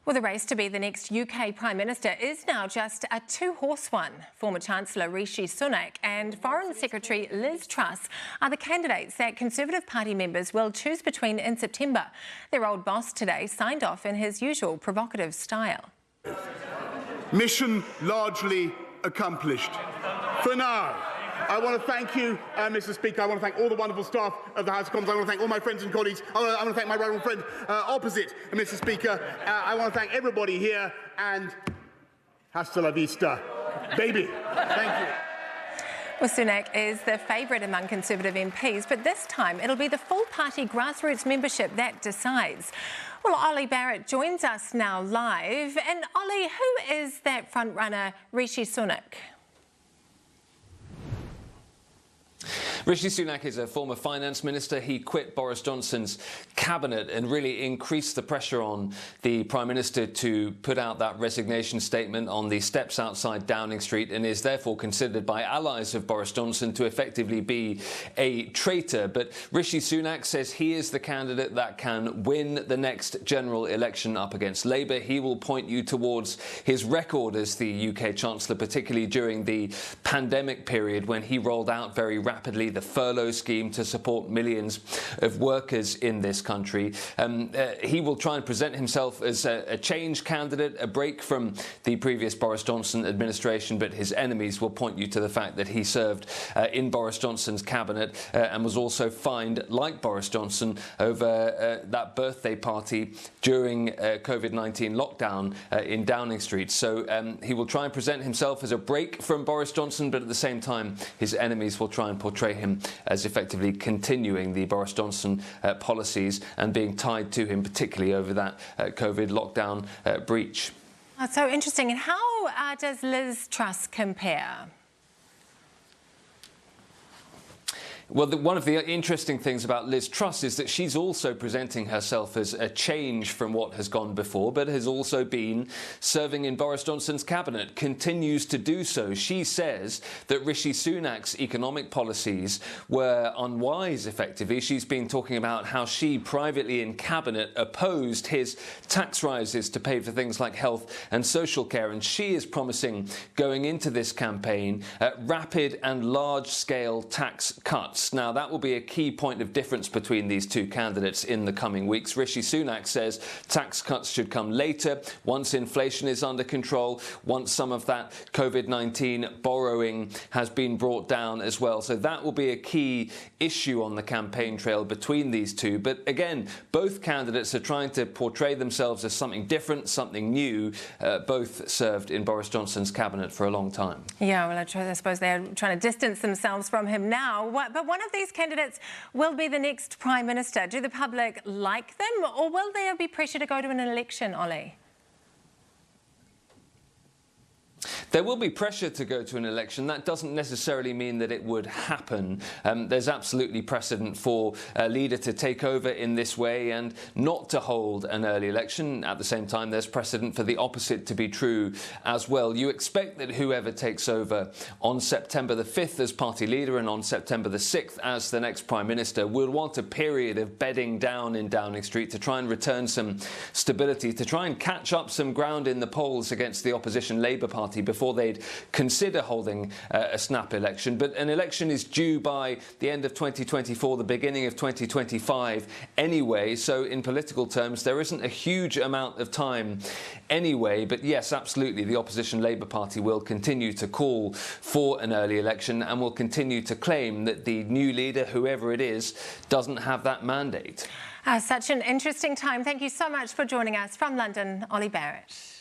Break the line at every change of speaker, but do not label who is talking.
Well, the race to be the next UK Prime Minister is now just a two-horse one. Former Chancellor Rishi Sunak and Foreign Secretary Liz Truss are the candidates that Conservative Party members will choose between in September. Their old boss today signed off in his usual provocative style.
Mission largely accomplished. For now, I want to thank you, Mr. Speaker. I want to thank all the wonderful staff of the House of Commons. I want to thank all my friends and colleagues. I want to thank my rival friend opposite, Mr. Speaker. I want to thank everybody here, and hasta, vista, baby. Thank you.
Well, Sunak is the favourite among Conservative MPs, but this time it'll be the full party grassroots membership that decides. Well, Ollie Barrett joins us now live. And Ollie, who is that front-runner, Rishi Sunak?
Rishi Sunak is a former finance minister. He quit Boris Johnson's cabinet and really increased the pressure on the Prime Minister to put out that resignation statement on the steps outside Downing Street, and is therefore considered by allies of Boris Johnson to effectively be a traitor. But Rishi Sunak says he is the candidate that can win the next general election up against Labour. He will point you towards his record as the UK Chancellor, particularly during the pandemic period when he rolled out very rapidly the furlough scheme to support millions of workers in this country. He will try and present himself as a change candidate, a break from the previous Boris Johnson administration, but his enemies will point you to the fact that he served in Boris Johnson's cabinet and was also fined, like Boris Johnson, over that birthday party during COVID-19 lockdown in Downing Street. So he will try and present himself as a break from Boris Johnson, but at the same time his enemies will try and portray him as effectively continuing the Boris Johnson policies and being tied to him, particularly over that COVID lockdown breach.
That's so interesting. And how does Liz Truss compare?
Well, one of the interesting things about Liz Truss is that she's also presenting herself as a change from what has gone before, but has also been serving in Boris Johnson's cabinet, continues to do so. She says that Rishi Sunak's economic policies were unwise, effectively. She's been talking about how she privately in cabinet opposed his tax rises to pay for things like health and social care, and she is promising, going into this campaign, rapid and large-scale tax cuts. Now, that will be a key point of difference between these two candidates in the coming weeks. Rishi Sunak says tax cuts should come later, once inflation is under control, once some of that COVID-19 borrowing has been brought down as well. So that will be a key issue on the campaign trail between these two. But again, both candidates are trying to portray themselves as something different, something new. Both served in Boris Johnson's cabinet for a long time.
Yeah, well, I suppose they're trying to distance themselves from him now. But one of these candidates will be the next Prime Minister. Do the public like them, or will there be pressure to go to an election, Ollie?
There will be pressure to go to an election. That doesn't necessarily mean that it would happen. There's absolutely precedent for a leader to take over in this way and not to hold an early election. At the same time, there's precedent for the opposite to be true as well. You expect that whoever takes over on September the 5th as party leader and on September the 6th as the next Prime Minister will want a period of bedding down in Downing Street to try and return some stability, to try and catch up some ground in the polls against the opposition Labour Party before they'd consider holding a snap election. But an election is due by the end of 2024, the beginning of 2025 anyway, so in political terms there isn't a huge amount of time anyway. But yes, absolutely, the opposition Labour Party will continue to call for an early election and will continue to claim that the new leader, whoever it is, doesn't have that mandate.
Such an interesting time. Thank you so much for joining us from London, Ollie Barrett.